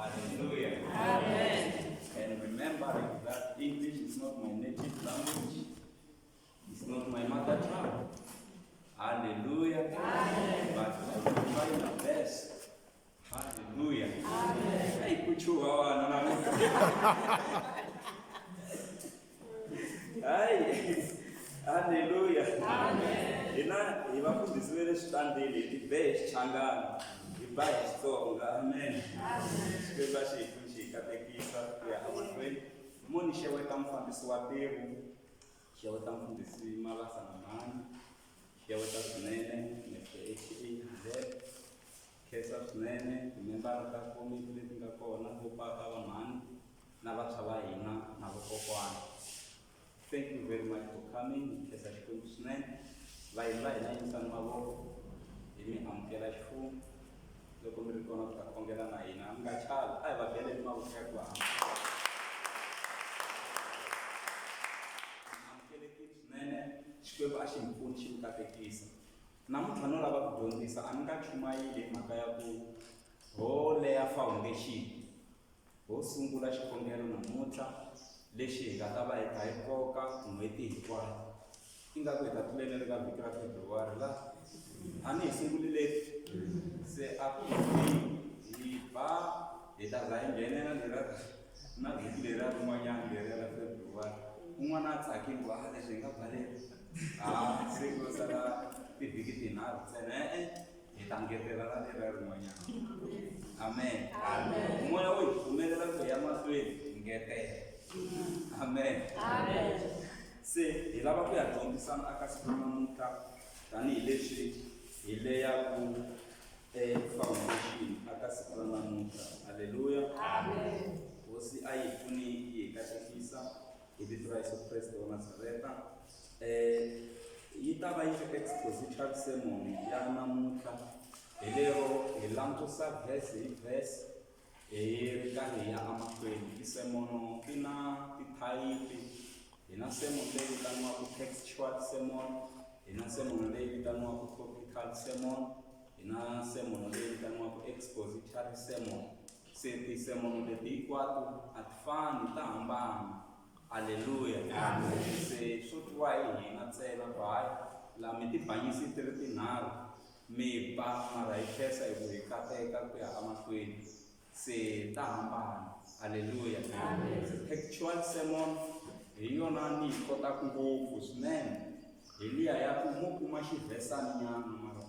Hallelujah. Amen. And remembering that English is not my native language, it's not my mother tongue. Hallelujah. Amen. But I will try my best. Hallelujah. Amen. Hey, put you on. Hallelujah. Amen. Ina ibafundisi vele switandile tibehe changana ibaye Xitsonga. Amen. Xikwembu xethu xi katekisa ku ya emahlweni. Moni xeweta mufambisi wa mbewu, xeweta mufundhisi Mabasa Namani, xeweta swinene neFHA khensa swinene timembara ta komiti leti nga kona vo paka vanhani na vantshwa va hina na vakokwana. Thank you very much for coming. Khensa Xikwembu swinene. Vahini va hina yimisani mavoko hi mi amukela xifumo. Loko mi ri kona ku ta khongela na hina mi nga chavi, a hi va beleni mavoko ya ku hamba. Amukelekile swinene, Xikwembu a xi mi pfuni xi mi katekisa. Namuntlha no lava ku dyondzisa a ni nga chumayeli hi mhaka ya ku ho leya foundation ho sungula xikhongelo namuntlha lexi hi nga ta va hi kha hi koka n'hweti hinkwayo. Ingaku hi ta tlulela ka vhiki ra February la a ni hi sungulile se a ku hi ba hi ta za hi nghenela lera na vhiki leriya rin'wanyana leriya ra February. Un'wana a tsakile ku leswi hi nga pfalela se ku sala tivhiki tinharhu ntsena hi ta ngetela na leriya rin'wanyana. Amen. Amen. Moya wo hi pfumelela ku ya mahlweni hi ngetela. Amen. Amen. Se hi lava ku ya dyondzisana aka siku namuntlha tanihileswi hi leyaku foundation aka siku ra namuntlha. Halleluya. Amen. Hosi a hi pfuni hi katekisa hi vito ra Yesu Kreste wa Nazareta. Yi ta va yi ri expository sermon ya namuntlha hi lero hi langusa verse hi verse hi ri karhi hi ya emahlweni. Tisemono ti na tithayili. Hi na sermon leyi vitaniwaka textual sermon, hi na sermon leyi vitaniwaka topical sermon, hi na sermon leyi vitaniwaka expository sermon. Se tisemono leti hinkwato a ti fani, ta hambana. Halleluya. Amen. Se swo twa hi hina ntsena ku hayi laha mi tibanyisi ti ri tinharhu mi ba mara hi khensa hi ku hi kateka ku ya emahlweni. Se ta hambana. Halleluya. Amen. Textual sermon hi yona ni hi kotaka ngopfu swinene. Hi liya ya ku mo kuma xivhesani nyana mara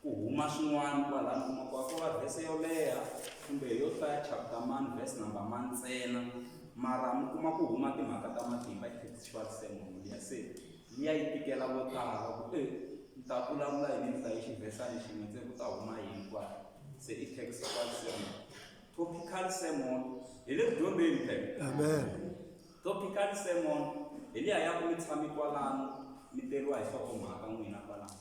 ku huma swin'wana kwalano kuma ku va vhese yo leha kumbe yo hlaya chapter mani verse number mani ntsena mara mi kuma ku huma timhaka ta matimba hi textual sermon liya. Se liya yi tikela vo tala ku ni ta vulavula hi ni hlayi xivhesani xin'we ntsena ku ta huma hinkwayo. Se i textual sermon. Topical sermon hi le ku dyondzeni phela. Amen. Topical sermon hi liya ya ku mi tshami kwalano mi teriwa hi nhlokomhaka n'wina kwalano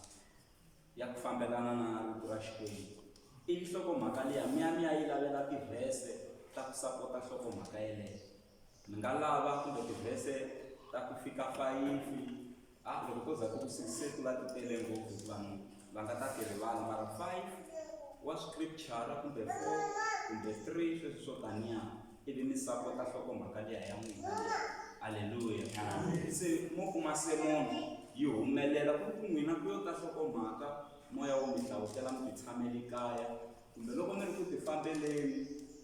ya ku fambelana na rito ra Xikwembu. Ivi nhlokomhaka liya mi ya yi lavela tivhese ta ku sapota nhlokomhaka yeleyo. Mi nga lava kumbe tivhese ta ku fika 5 loko to za ku 6 se ku la ti tele ngopfu vanhu va nga ta ti rivala mara 5 wa scripture kumbe 4 kumbe 3 sweswi swo taniya ivi mi sapota nhlokomhaka liya ya n'wina. Halleluya. Se mo kuma sermon yi humelela ku n'wina ku yo ta nhlokomhaka moya wo mi hlawutela mi ti tshameli kaya kumbe loko mi ri ku ti fambeleni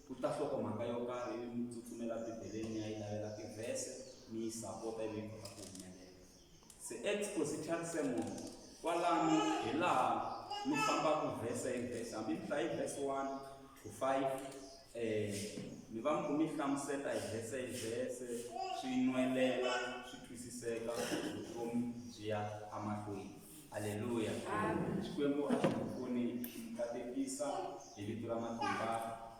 ku ta nhlokomhaka yo karhi mi tsutsumela bibeleni ya yi lavela tivhese mi yi sapota ivi yi kota ku humelela. Se expository sermon kwalano hi laha mi fambaka vhese hi vhese hambi mi hlayi verse 1 to 5 mi va mi ku mi hlamuseta hi vhese swi nwelela swi twisiseka vutomi byi ya emahlweni. Halleluya. Xikwembu a xi pfuni xi katekisa hi vito ra matimba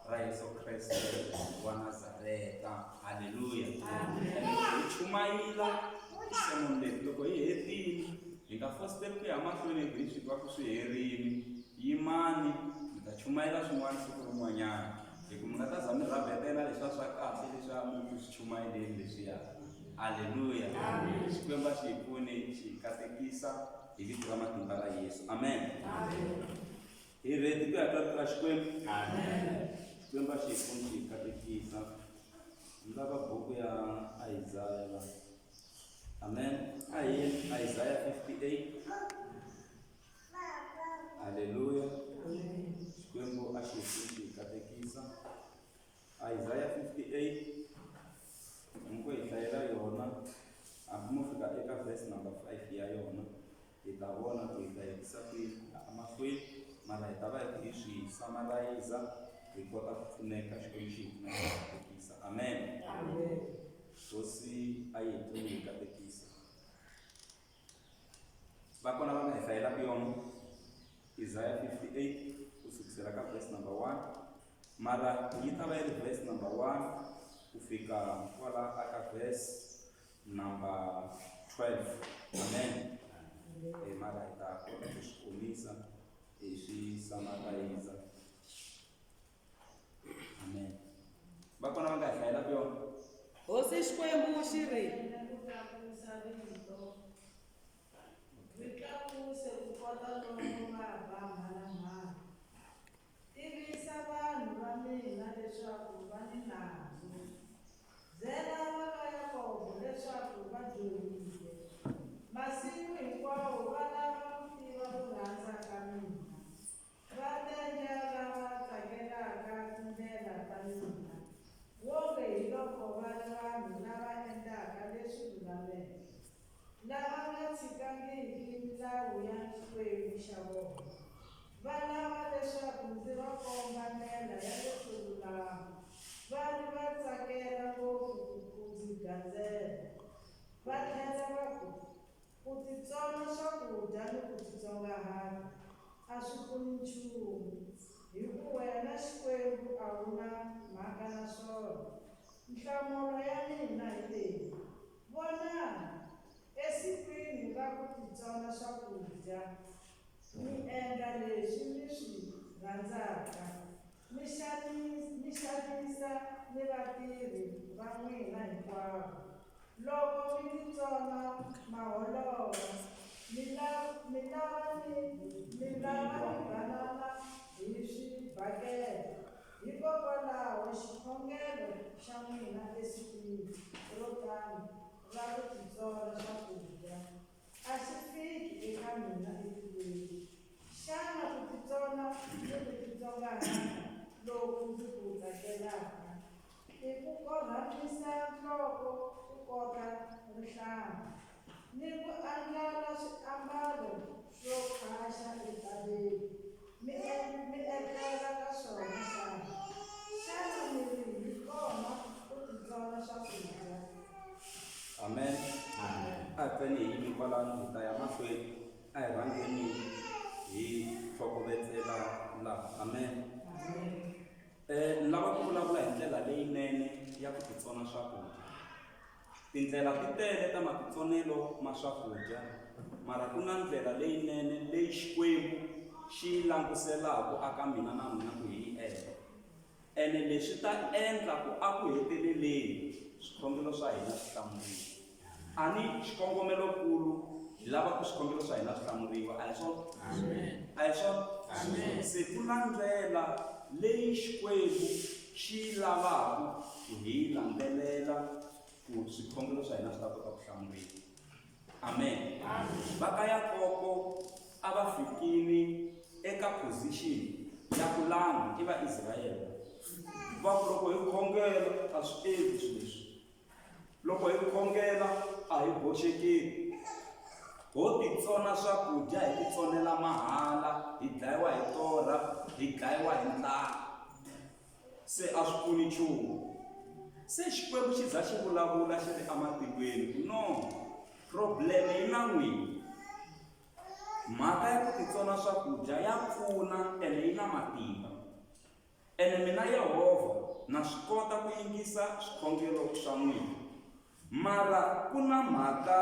ra Yesu Kreste wa Nazareta. Haleluya. Hi chumayela sermon leti. Loko hi hetile hi nga fositeli ku ya mahlweni hi swi twa ku swi herile. Yimani mi ta chumayela swin'wana siku rin'wanyana hi ku mi nga ta za mi rhabetela leswiya swa kahle leswiya mi ku swi chumayeleni leswiya. Haleluya. Xikwembu xi hi pfuni xi katekisa hi vito ra matimba ra Yesu. Amen. Hi ready ku ya ka vito ra Xikwembu. Xikwembu xi hi pfuni xi hi katekisa. Ni lava buku ya Isaiah. Amen. Isaiah 58. Haleluya. Xikwembu a xi hi pfuni xi hi katekisa. Isaiah 58. Mungu hi hlayela yona. Hambi mo fika eka verse number 5 ya yona. Hi ta vona ku hi ta hetisa kwini emahlweni, mara hi ta va hi swi summarize hi kota ku pfuneka Xikwembu xi hi pfuna hi katekisa. Amen. Hosi a yi hi pfuni hi katekisa. Va kona va nga hi hlayelaka yona Isaiah 58 ku sukisela ka verse number 1, mara yi ta va yi ri verse number 1 ku fika kwala aka verse number 12. Amen. Mara hi ta kota ku swi komisa hi swi summarize. Amen. Va kona va nga hi hlayelaka yona. Hosi Xikwembu xi ri tivisa vanhu va mina leswaku va ni nandzu. Byela vana va Yakobo leswaku va dyohile. Masiku hinkwawo va lava ku tiva ku rhandza ka mina. Va tendla lava tsakelaka tindlela ta mina. Wonge hi loko va ri vanhu lava endlaka leswi lulameke, lava nga tshikangiki milawu ya Xikwembu xa vona. Va lava leswaku ndzi va komba ndlela ya leswo lulama. Va ri va tsakela ngopfu ku ndzi gandzela. Va tlhela va ku titsona swakudya ni ku titsongahata a swi pfuni nchumu, hi ku wena Xikwembu a wu na mhaka na swona. Nhlamulo ya mina hi leyi. Vonani, esikwini ra ku titsona swakudya, mi endla leswi mi swi rhandzaka. Mi xanisa ni vatirhi va n'wina hinkwavo. Loko mi titsona maholova, mi lava mi banana hi swibakele. Hikokwalaho xikhongelo xa n'wina esikwini ro tani ra ku titsona swakudya a xi fiki eka mina etikweni. Xana ku titsona ni ku titsongahata loku ndzi ku tsakelaka i ku korhamisa nhloko ku koka rihlanga, ni ku andlala swiambalo swo khasha etabeni. Mi etlela ka swona xana? Xana mi ri hi kona ku titsona swakudya? Amen. A hi fane hi yimi kwalano hi ta ya mahlweni. A hi rhangeni hi tlhokovetsela laha. Amen. Ni lava ku vulavula hi ndlela leyinene ya ku titsona swakudya. Tindlela ti tele ta matitsonelo ma swakudya, mara ku na ndlela leyinene leyi Xikwembu xi languselaka aka mina na n'wina ku hi endla. Ene leswi ta endla ku a ku heteleleni swikhongelo swa hina swi hlamuriwa. A ni xikongomelokulu hi lava ku swikhongelo swa hina swi hlamuriwa. A hi swona? A hi swona? Se ku na ndlela leyi Xikwembu xi lavaka ku hi landzelela ku swikhongelo swa hina swi ta kota ku hlamuriwa. Amen. Va ka Yakobo a va fikile eka position ya ku langa i Vaisrayele. Va ku loko hi khongela a swi endli swilo leswi. Loko hi khongela a hi boxekeli. Ho titsona swakudya hi titsonela mahala, hi dlayiwa hi torha, hi dlayiwa hi ndlala. Se a swi pfuni nchumu. Se Xikwembu xi za xi vulavula xi ri ematikweni. No, problem yi na n'wina. mhaka ya ku titsona swakudya ya pfuna ene yi na matimba. Ene mina Yehovha na swi kota ku yingisa swikhongelo swa n'wina. Mara ku na mhaka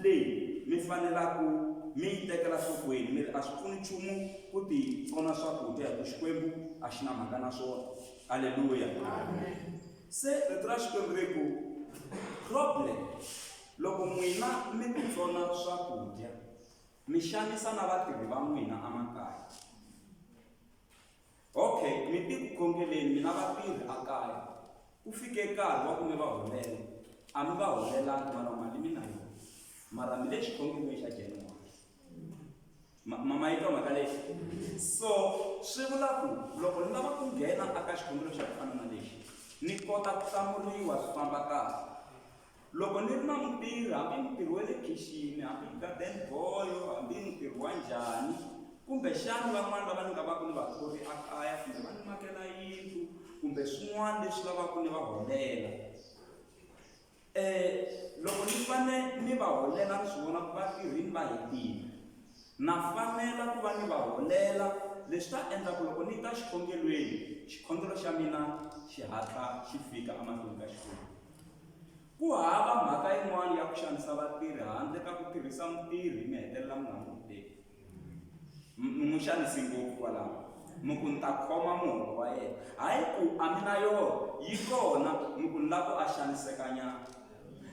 leyi mi fanelaku mi yi tekela nhlokweni. Mi a swi pfuni nchumu ku titsona swakudya hi ku Xikwembu a xi na mhaka na swona. Haleluya. Se rito ra Xikwembu ri ku problem loko n'wina mi titsona swakudya mi xanisa na vatirhi va n'wina emakaya. Okay, mi ti ku khongeleni mina vatirhi ekaya ku fike nkarhi wa ku mi va holela. A mi va holelangi mara mali mi na yona. Mara mi le xikhongelweni xa January. Mama yi twa mhaka leyi. So swi vula ku loko ni lava ku nghena eka xikhongelo xa ku fana na lexi ni kota ku hlamuriwa swi famba kahle. Loko ni ri na mutirhi, hambi mutirhi wa le khixini, hambi garden boy, hambi mutirhi wa njhani, kumbe xana van'wana lava ni nga va ku ni va thori ekaya kumbe va ni makela yindlu kumbe swin'wana leswi lavaka ni va holela. Loko ni fane ni va holela ni swi vona ku vatirhini va hetile, na fanela ku va ni va holela. Leswi ta endla ku loko ni ta xikhongelweni, xikhongelo xa mina xi hatla xi fika emahlweni ka Xikwembu. Ku hava mhaka yin'wana ya ku xanisa vatirhi handle ka ku tirhisa mutirhi mi hetelela mi nga n'wi teki. Mi xanisi ngopfu kwalaho. Mi ku ni ta khoma muholo wa yena. Hayi ku a mi na yona, yi kona, mi ku ni lava ku a xanisekanyana.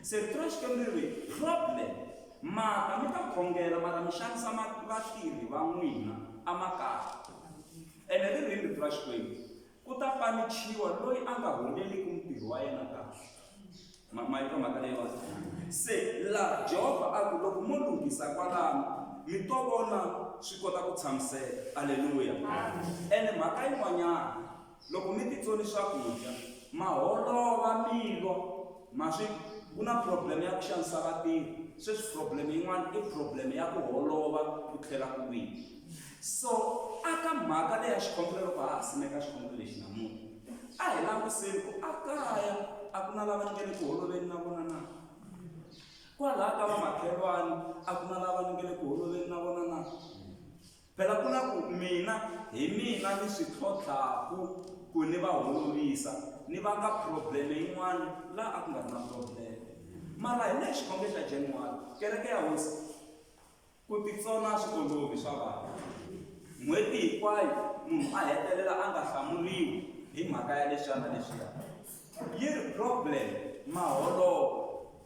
Se rito ra Xikwembu ri problem mhaka mi ta khongela mara mi xanisa vatirhi va n'wina emakaya. Ene ri rini rito ra Xikwembu? Ku ta panichiwa loyi a nga holeli ku mutirhi wa yena kahle. Ma yi twa mhaka leyiwani. Se la Jehovha a ku loko mo lunghisa kwalano mi to vona swi kota ku tshamiseka. Haleluya. Ene mhaka yin'wanyana loko mi titsoni swakudya ma holova milo ma swi ku na problem ya ku xanisa vatirhi. Sweswi problem yin'wana i problem ya ku holova ku tlhela ku wina. So aka mhaka leya xikhongelo loko ha simeka xikhongelo lexi namuntlha a hi languseni ku ekaya a ku na lava ni nge le ku holoveni na vona na. Kwalaha ka vamakhelwani a ku na lava ni nge le ku holoveni na vona na. Phela ku na ku mina hi mina ni swi tlhotlhaku ku ni va holovisa ni va nga problem yin'wana laha a ku nga ri na problem. Mara hi le xikhongelo xa January kereke ya hosi ku titsona swi olovi swa vanhu. N'hweti hinkwayo munhu a hetelela a nga hlamuriwi hi mhaka ya leswiya na leswiya. Yi ri problem maholovo.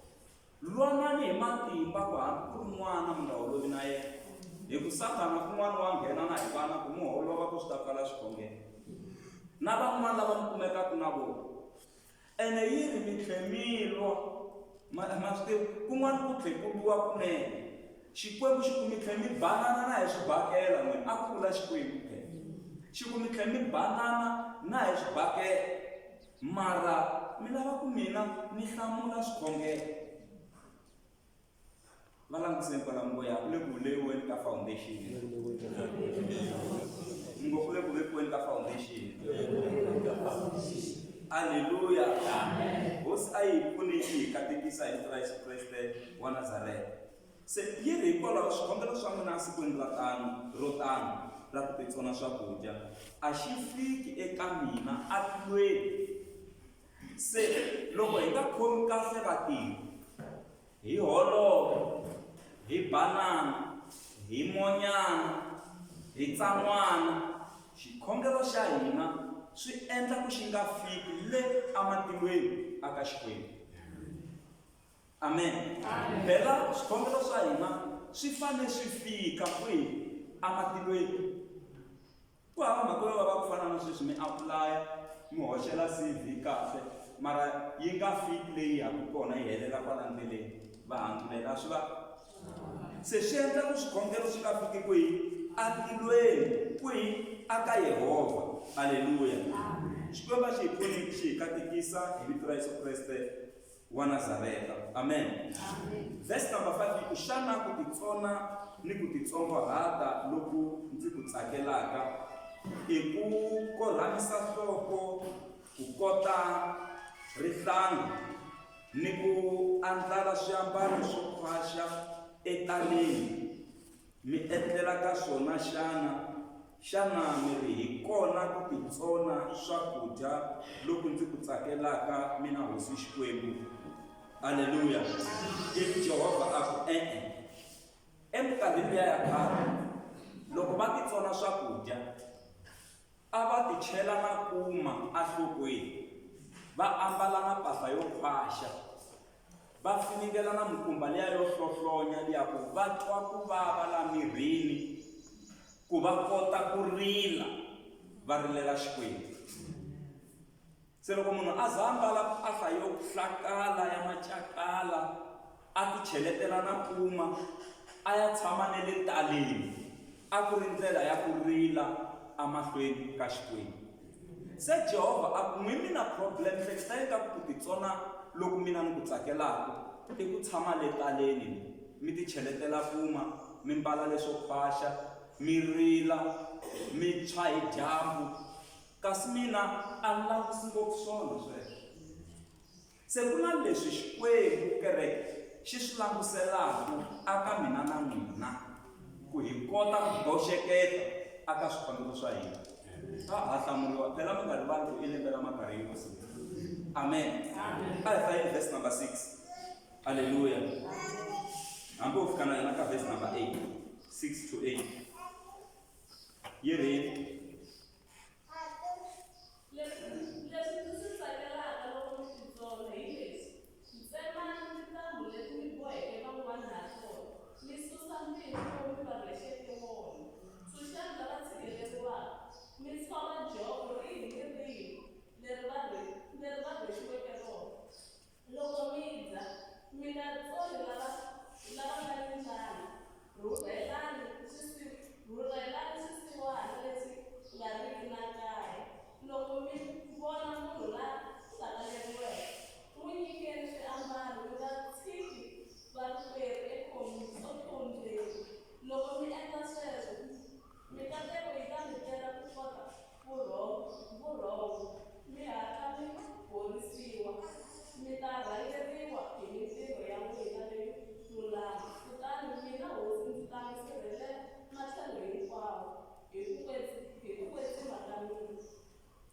Lwanani hi matimba ku hambi ku ri n'wana mi nga holovi na yena. Hi ku Satana kun'wana wa nghena na hi vana ku mu holova ku swi ta pfala xikhongelo. Na van'wana lava mi kumekaka na vona. Ene yi ri mi tlhe mi lwa. Ma swi tivi kun'wana ku tlhe ku lwiwa kunene. Xikwembu xi ku mi tlhe mi banana na hi swibakela n'wina a ku vula Xikwembu phela. Xi ku mi tlhe mi banana na hi swibakela. Mara mi lava ku mina ni hlamula swikhongelo. Va langutiseni kwala ngo ya ku le ku velekiweni ka foundation. Ngo ku le ku vekiweni ka foundation. Haleluya. Hosi a yi pfuni hi katekisa hi vito ra Yesu Kreste wa Nazareta. Se yi ri hikwalaho swikhongelo swa n'wina a sikwini ro tano ra ku titsona swakudya a xi fiki eka mina atilweni. Se loko hi nga khomi kahle vatirhi, hi holova, hi banana, hi monyana, hi tsan'wana, xikhongelo xa hina swi endla ku xi nga fiki le ematilweni aka Xikwembu. Amen. Phela swikhongelo swa hina swi fanele swi fika kwihi ematilweni. Ku hava mhaka yo va ku fana na sweswi mi apply mi hoxela CV kahle mara yi nga fiki leyi ya ku kona yi helela kwala ndleleni va hangulela swi va. Se swi endla ku swikhongelo swi nga fiki kwihi atilweni kwihi aka Yehovha. Haleluya. Xikwembu xi hi pfuni xi hi katekisa hi vito ra Yesu Kreste wa Nazareta. Amen. Verse number 5 xana ku titsona ni ku titsongahata loku ndzi ku tsakelaka i ku korhamisa nhloko, ku kota rihlanga ni ku andlala swiambalo swo khwaxa etaneni mi etlela ka swona xana mi ri hi kona ku titsona swakudya loko ndzi ku tsakelaka mina hosi Xikwembu. Haleluya. Ivi Jehovha a ku eminkarhini liya ya khale loko va titsona swakudya a va ti chela na kuma enhlokweni, va ambala na mpahla yo khwaxa, va finingela na mikumba liya yo hlohlonya liya ku va twa ku vava la mirini, ku va kota ku rila va rilela Xikwembu. Se loko munhu a za ambala mpahla yo hlakala ya macakala, a ti cheletela na kuma, a ya tshama ne le taleni, a ku ri ndlela ya ku rila amahlweni ka Xikwembu. Se Jehovha a ku n'wi na problem hleketani ka ku titsona loko mina ni ku tsakelaka i ku tshama le taleni mi ti cheletela kuma, mi mbala leswo khwaxa, mi rila, mi tshwa hi dyambu, kasi mina a ni lavisi ngopfu swona sweswo. Se ku na leswi Xikwembu kereke xi swi languselaka aka mina na n'wina ku hi kota ku boxeketa aka swikwambiso swa hina. Ha hlamuriwa phela mi nga rivali ku i lembe la makarhi hi masiku. Amen. A hi hlayi verse number 6. Haleluya. Hambi u fika na yena ka verse number 8, 6 to 8. Yi ri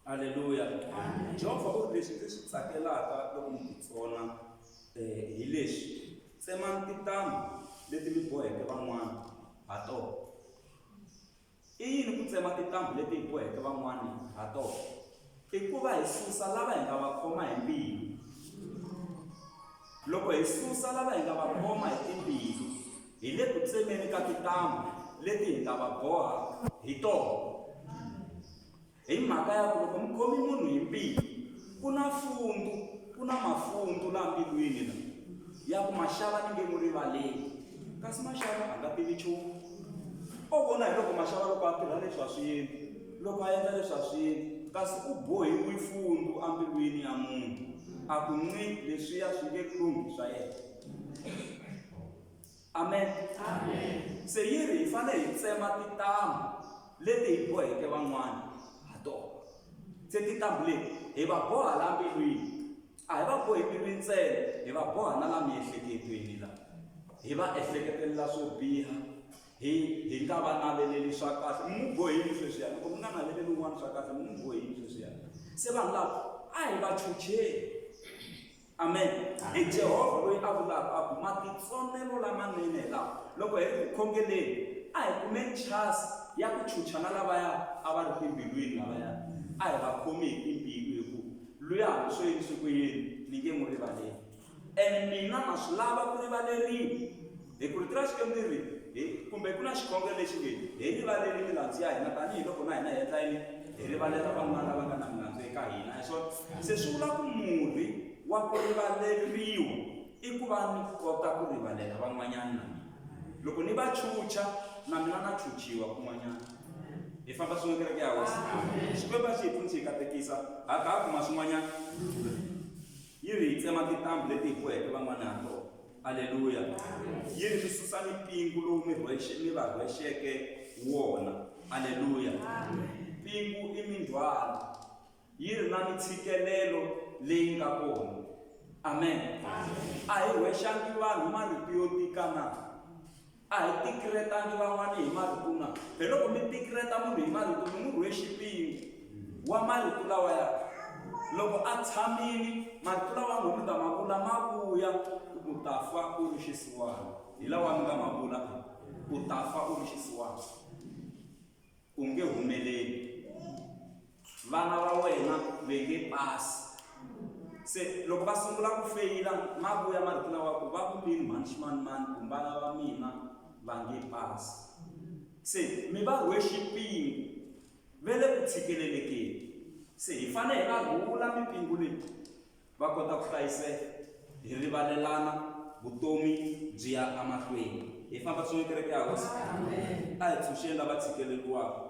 haleluya. Jehovha u ri leswi swi tsakelaka loko mi titsona hi leswi tsemani tintambu leti mi boheke van'wana ha tona. I yini ku tsema tintambu leti hi boheke van'wana ha tona? I ku va hi susa lava hi nga va khoma hi mbilu. Loko hi susa lava hi nga va khoma hi timbilu, hi le ku tsemeni ka tintambu leti hi nga va boha hi tona. Hi mhaka ya ku loko mi khomi munhu hi mbilu, ku na mafundu la mbilwini la ya ku maxava ni nge n'wi rivaleli, kasi maxava a nga tivi nchumu. O vona hi loko maxava loko a tirha leswi a swi endli, loko a endla leswi a swi endli, kasi u bohiwi fundu embilwini ya munhu a ku n'wi leswiya swi nge lunghi swa yena. Amen. Se yi ri hi fanele hi tsema tintambu leti hi boheke van'wana ha tona. Se tintambu leti hi va boha la mbilwini, a hi va bohi mbilwini ntsena, hi va boha na la miehleketweni la. Hi va ehleketelela swo biha, hi nga va naveleli swa kahle. Mi n'wi bohile sweswiya, loko mi nga naveleli un'wana swa kahle, mi n'wi bohile sweswiya. Se vanhu lava a hi va chucheli. Amen. I Jehovha loyi a vulaka a ku matitsonelo lamanene lawa loko hi ri ku khongeleni a hi kumeni chance ya ku chucha na lavaya a va ri timbilwini lavaya. A hi va khomi hi timbilu hi ku luya hambi swo yini swi ku yini ni nge n'wi rivaleli. And mina na swi lava ku rivaleriwa. Hi ku ri tirha Xikwembu ri kumbe ku na xikhongelo lexi nge hi rivaleli milandzu ya hina tanihiloko na hina hi endla yini hi rivalela van'wana lava nga na milandzu eka hina. Hi swona se swi vula ku murhi wa ku rivaleriwa i ku va ni kota ku rivalela van'wanyana na mina. Loko ni va chucha na mina na chuchiwa kun'wanyana. Hi famba swin'we kereke ya hosi. Xikwembu xi hi pfunisi hi katekisa haka ha kuma swin'wanyana. Yi ri hi tsema tintambu leti hi boheke van'wana ha tona. Haleluya. Yi ri swi susa mipingu lowu mi va rhwexeke wona. Haleluya. Mpingu i mindwala. Yi ri na mitshikelelo leyi nga kona. Amen. A hi rhwexangi vanhu marito yo tika na. a hi tikiretangi van'wana hi marito na hi loko mi tikireta munhu hi marito mi n'wi rhwe xipingi wa marito lawaya loko a tshamini marito lawa n'wi mi nga ma vula ma vuya u ta fa u ri xisiwana hi lawa mi nga ma vula u ta fa u ri xisiwana u nge humeleli vana va wena ve nge pasi se loko va sungula ku feyila ma vuya marito lawa ku va vumbini mani kumbe vana va mina va nge pasi se mi va rhwe xipingu ve le ku tshikelelekeni se hi fanele hi va rhula mipingu leyi va kota ku hlayiseka hi rivalelana vutomi byi ya emahlweni hi famba swin'we kereke ya hosi a hi tshunxeni lava tshikeleliwaka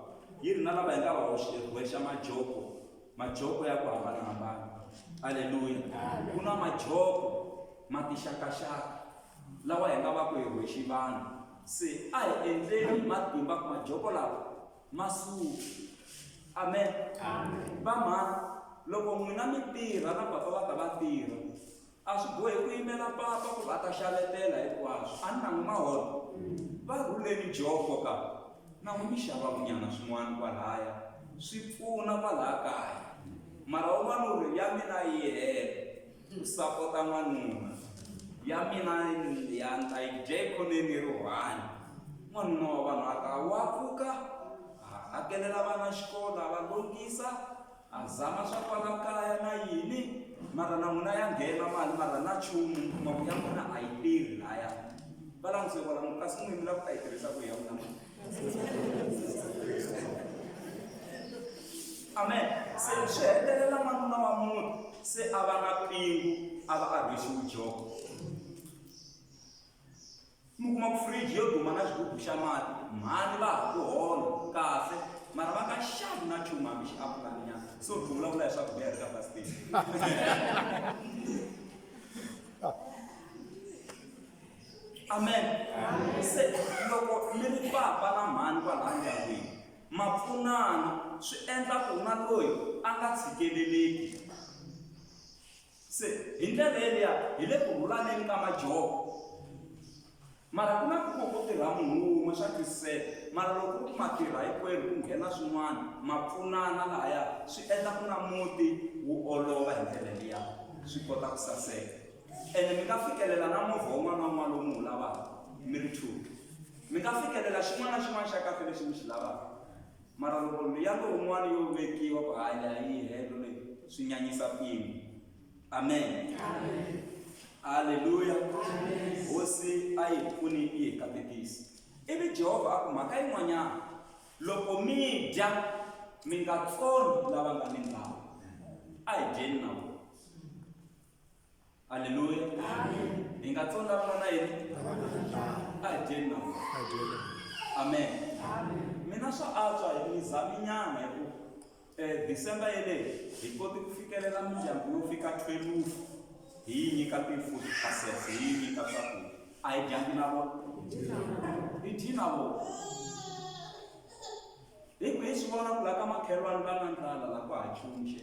yi ri na lava hi nga va hoxa majoko ya ku hambanahambana aleluya ku na majoko ma tixakaxaka lawa hi nga va ku hi rhwexe vanhu se a hi endleni matimba ku majoko lawa ma suka amen va mhani loko n'wina mi tirha na papa va ta va tirha a swi bohi ku yimela papa ku va ta xavetela hinkwaswo a ni na n'wi maholo va rhuleni joko ka na n'wi mi xava vunyana swin'wana kwalaya swi pfuna kwalaya kaya mara un'wana u ri ya mina yi hela ku sapota n'wanuna ya mina ya ta yi dya ikhoneni ri one n'wanuna wa vanhu aka wa pfuka a hakelela vana xikolo a va longisa a zama swa kwala kaya na yini mara na n'wina ya nghena mali mara na nchumu maku ya n'wina a yi tirhi laya va languse kwala kasi n'wini mi lava ku ta yi tirhisa ku ya n'wina amen se swi hetelela n'wanuna wa muti se a va na pingu a va a rhwexiwi joko mi kuma ku firiji yo duma na xigubu xa mati mhani va ha ku hola kahle mara va nga xavi na nchumu hambi xi apulaninyana so ku vulavula hi swakudya hi ri ka fastini amen se loko mi ri papa na mhani kwalaha ndyangwini ma pfunana swi endla ku na loyi a nga tshikeleleki se hi ndlela yeliya hi le ku rhulaneni ka majoko mara ku na ku tirha munhu wun'we swa twisiseka mara loko ku ma tirha hikwenu ku nghena swin'wana ma pfunana lahaya swi endla ku na muti wu olova hi ndlela liya swi kota ku saseka ene mi nga fikelela na movha wun'wana na wun'wana lowu mi wu lavaka mi ri two mi nga fikelela xin'wana na xin'wana xa kahle lexi mi xi lavaka mara loko ya lowun'wana yo vekiwa ku hanya yi helo leyi swi nyanyisa mpimo amen aleluya hosi a yi pfuni yi hi katekisi ivi jehovha a ku mhaka yin'wanyana loko mi dya mi nga tsoni lava nga ni ndhawu a hi dyeni na vona aleluya hi nga tsoni lava nga na yini a hi dyeni na vona amen mina swa antswa hi mizaminyana hi ku December yeleyi hi koti ku fikelela mindyangu yo fika 12 hi yi nyika ti-food parcels hi yi nyika swakudya a hi dyangi na vona hi dyi na vona hi ku hi swi vona ku laha ka makhelwani va na ndlala laha ku ha nchumu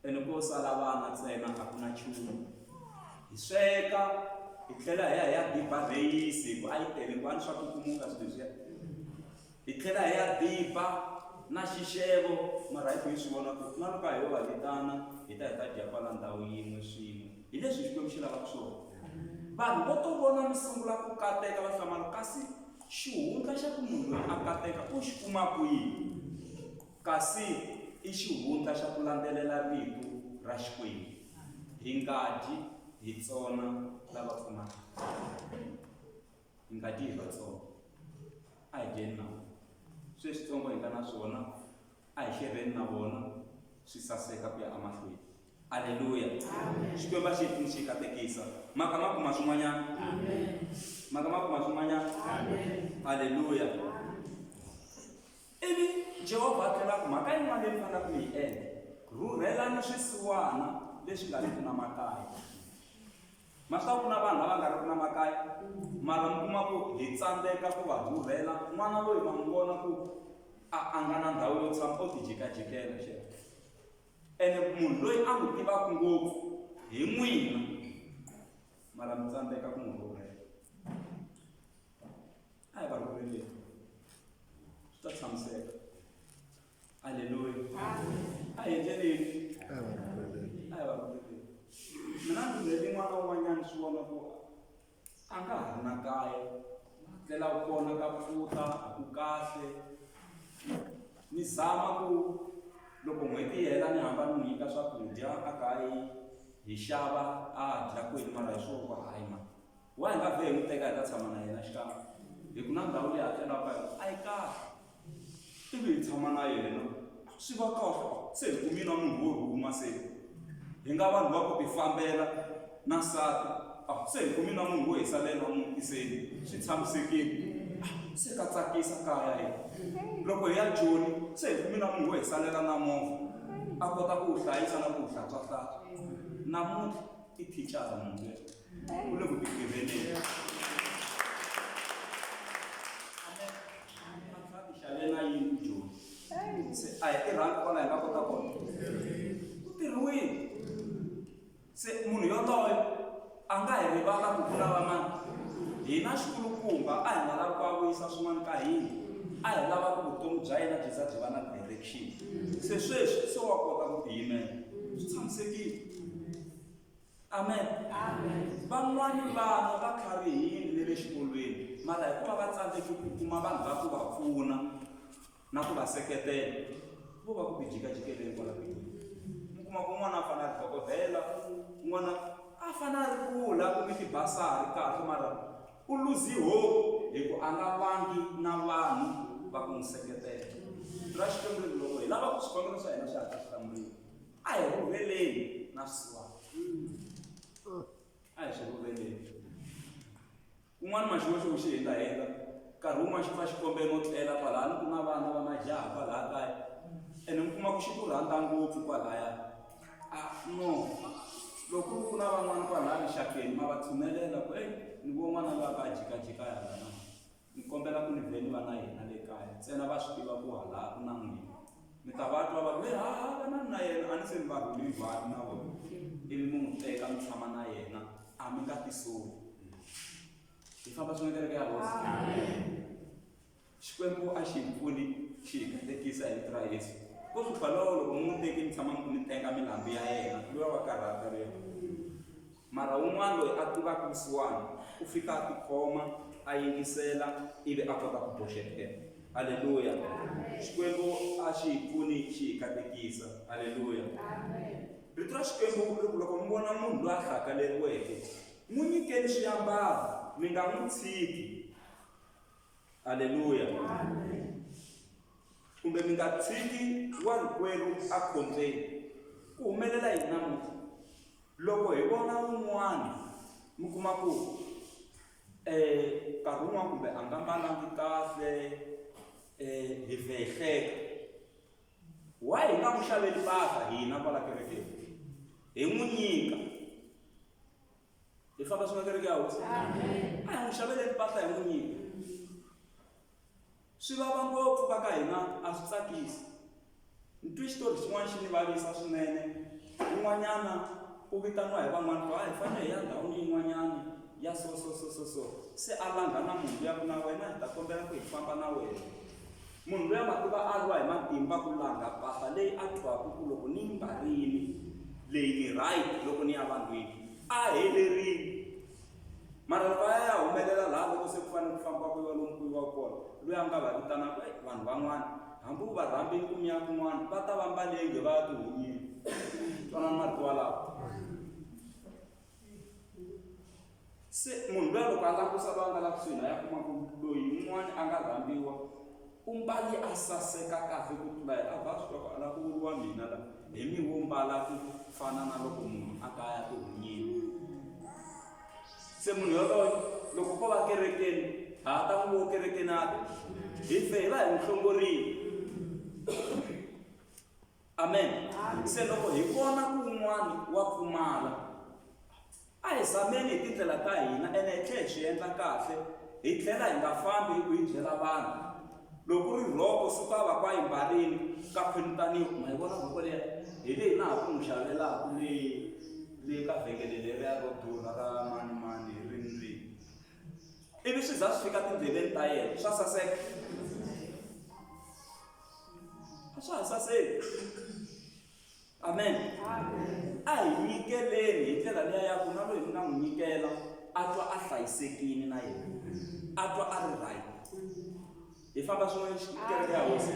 ene ko sala vana ntsena a ku na nchumu hi sweka hi tlhela hi ya hi ya diba reyisi hi ku a yi tele ku a ni swa ku kumuka swilo leswiya hi tlhela hi ya diba na xixevo mara hi ku hi swi vona ku na loko a hi yo va vitana hi ta dya kwala ndhawu yin'we swin'we hi leswi xikwembu xi lavaka swona vanhu vo to vona mi sungula ku kateka va hlamala kasi xihundla xa ku munhu loyi a kateka u xi kuma kwihi kasi i xihundla xa ku landzelela rito ra xikwembu hi nga dyi hi tsona lava pfunaka hi nga dyi hi vatsongo a hi dyeni na vona sweswitsongo hi nga na swona a hi xerheni na vona swi saseka ku ya emahlweni aleluya xikwembu a xi hi pfuni xi katekisa maka ma kuma swin'wanyana maka ma kuma swin'wanyana aleluya ivi jehovha a tlhela ku mhaka yin'wana leyi fanelaka ku hi endla rhurhelani swisiwana leswi nga riki na makaya ma swa ku na vanhu lava nga riki na makaya mara mi kuma ku hi tsandzeka ku va rhurhela n'wana loyi va n'wi vona ku a nga na ndhawu yo tshama o ti jikajikela xero ene munhu loyi a n'wi tivaka ngopfu hi n'wina mara mi tsandzeka ku n'wi rhurhela a hi va rhurheleni swi ta tshamiseka. Halleluya. A hi endleleni a hi va rhurheleni. Mina ndzi rhurhele n'wana wun'wanyana swi vona ku a nga ha ri na kaya, tlela kona ka pfuta a ku kahle. Ni zama ku loko n'hweti yi hela ni hamba ni n'wi nyika swakudya a kaya hi xava a dya kwini, mara hi swo ku hayi mani wa hi nga vhe hi n'wi teka hi ta tshama na yena xikan'we hi ku na ndhawu leyi a tlelaka yona a yi kahle. Ivi hi tshama na yena swi va kahle, se hi kumi na munhu wo rhuma, se hi nga vanhu va ku ti fambela na nsati, se hi kumi na munhu wo hi salela mutiseni swi tshamisekile. Se ka tsakisa kaya hina. Loko hi ya Joni se hi kumi na munhu wo hi salela na movha a kota ku wu hlayisa na ku wu hlantswahlantswa. Namuntlha i thicara munhu loyi u le ku ti tirheleni. A ti xavela na yini Joni, se a hi tirhangi kwala hi nga kota kona ku tirhiwini. Se munhu yoloye a nga hi rivala ku kulava mani hina xikulukumba a hi nga lavi ku a vuyisa swin'wana ka hina, a hi lava ku vutomi bya yena byi za byi va na direction. Se sweswi se wa kota ku tiyimela swi tshamisekile. Amen. Van'wani vana va tlharihile le xikolweni mara hikuva va tsandzeki ku kuma vanhu va ku va pfuna na ku va seketela, vo va ku ti jikajikeleni kwala tikweni. Mi kuma ku n'wana a fana a ri dokodela, n'wana a fana a ri kula a kumi tibasari kahle, mara u luzi hope hi ku a nga vangi na vanhu va ku n'wi seketela. Ra xikwembu loko hi lava ku swikombelo swa hina swi hatla swi hlamuriwa, a hi rhurheleni na swisiwana, a hi swi rhurheleni. Kun'wana maxiwexiwe xi hindahenda nkarhi wun'wana xi fa xikombelo no tlela kwalaya, ni ku na vana va majaha kwalaya kaya ene mi kuma ku xi ku rhandza ngopfu kwalaya. No, loko ku na van'wana kwalaya mixakeni ma va tshunelela ku ni vo n'wana loyi a ka a jikajika hala na ni kombela ku ni vheni va na yena le kaya, ntsena va swi tiva ku hala ku na n'wina. Mi ta va twa va ku va na yena, a ni se ni va rhuli vhati na vona, ivi mi n'wi teka mi tshama na yena a mi nga ti soli. Hi famba swin'we kereke ya hosi. Xikwembu a xi hi pfuni xi hi katekisa hi vito ra Yesu. Ko swi falawo loko mi n'wi teki mi tshama mi ku mi tenga milambu ya yena loyi wa karhata leyo. Mara wun'wana loyi a tivaka vusiwana u fika a tikhoma a yingisela ivi a kota ku boxetela. Halleluya. Xikwembu a xi hi pfuni xi hi katekisa. Halleluya. Rito ra Xikwembu loko mi vona munhu loyi a hlakaleriweke n'wi nyikeni swiambalo mi nga n'wi tshiki. Halleluya. Kumbe mi nga tshiki wa rikwerhu a khombyeni. Ku humelela hi namuntlha loko hi vona wun'wana mi kuma ku nkarhi wun'wana kumbe a nga mbalangi kahle hi vehleka, wa hi nga n'wi xaveli mpahla hina kwala kerekeni hi n'wi nyika. Hi famba swin'we kereke ya hosi. A hi n'wi xaveleli mpahla hi n'wi nyika. Swi vava ngopfu va ka hina a swi tsakisi. Ni twi xitori xin'wana xi ni vavisa swinene. Un'wanyana u vitaniwa hi van'wana ku hi fanele hi ya ndhawini yin'wanyana ya so. Se a langa na munhu ya ku na wena hi ta kombela ku hi famba na wena. Munhu loyi a nga tiva a lwa hi matimba ku langa mpahla leyi a twaka ku loko ni yi mbarile leyi ni right loko ni ya vanhwini a helerile. Mara loko a ya humelela laha loko se ku fanele ku famba ku yiwa lomu ku yiwa kona, loyi a nga va vitanaka vanhu van'wana hambi u va rhambi ku miya kun'wana va ta va mbalenge va ya tihunyini. Twanana marito walawo. Se munhu loyi loko a langusa va nga la kusuhi na ya kuma ku loyi un'wana a nga rhambiwa u mbali a saseka kahle ku tlula a va swi tiva ku a lava ku vuriwa mina la hi mi wo mbala ku fana na loko munhu a ka ya tihunyini. Se munhu yoloye loko ko va kerekeni ha ta n'wi wo kerekeni hi fe hi va hi n'wi hlongorile. Amen. Se loko hi vona ku un'wana wa pfumala a hi zameni hi tindlela ta hina ene hi tlhela hi swi endla kahle, hi tlhela hi nga fambi hi ku hi byela vanhu. Loko ri rhoko suka va kwa hi mbarile ka khwinitaniwa ma hi vona rhoko leya hi leyi na ha ku n'wi xavelaka leyi ka vhengele leriya ro durha ra mani rini. ivi swi za swi fika tindleveni ta yena swa saseka a swa ha saseki. Amen. A hi nyikeleni hi ndlela liya ya ku na loyi mi nga n'wi nyikela a twa a hlayisekile na yena, a twa a ri right. Hi famba swin'we kereke ya hosi,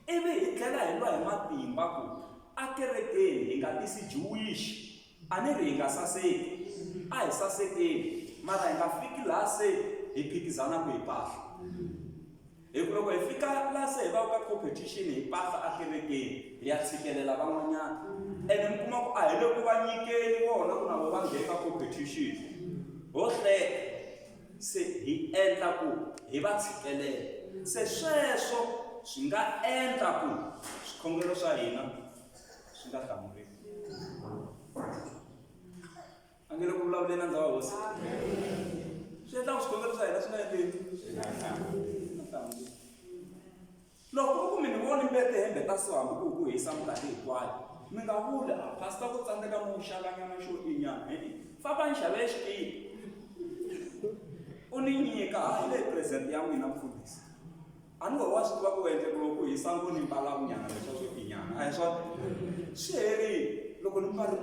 ivi hi tlhela hi lwa hi matimba ku a kerekeni hi nga tisi Jewish, a ni ri hi nga saseki, a hi sasekeni mara hi nga fiki laha se hi phikizana ku hi pahla. Hi ku loko hi fika laha se hi va ka competition hi pahla a kerekeni hi ya tshikelela van'wanyana, ene mi kuma ku a hi le ku va nyikeli vona ku na vo va nghena ka competition ho hleka, se hi endla ku hi va tshikelela. Se sweswo swi nga endla ku swikhongelo swa hina swi nga hlamuriki. A nge le ku vulavuleni na ndhawu hosi, swi endla ku swikhongelo swa hina swi nga endleni. Loko ku mi ni voni mbete hembe ta so hambi ku hisa minkarhi hinkwayo, mi nga vuli a pastor ku tsandzeka mo xavanyana xo inyana, famba ni xave xikipa u ni nyika hayi leyi present ya n'wina mfundhisi. A ni wa swi tiva ku endle loko hisa ngo ni mbala vunyana leswa swo inyana, a hi swona swi herile. Loko ni mbali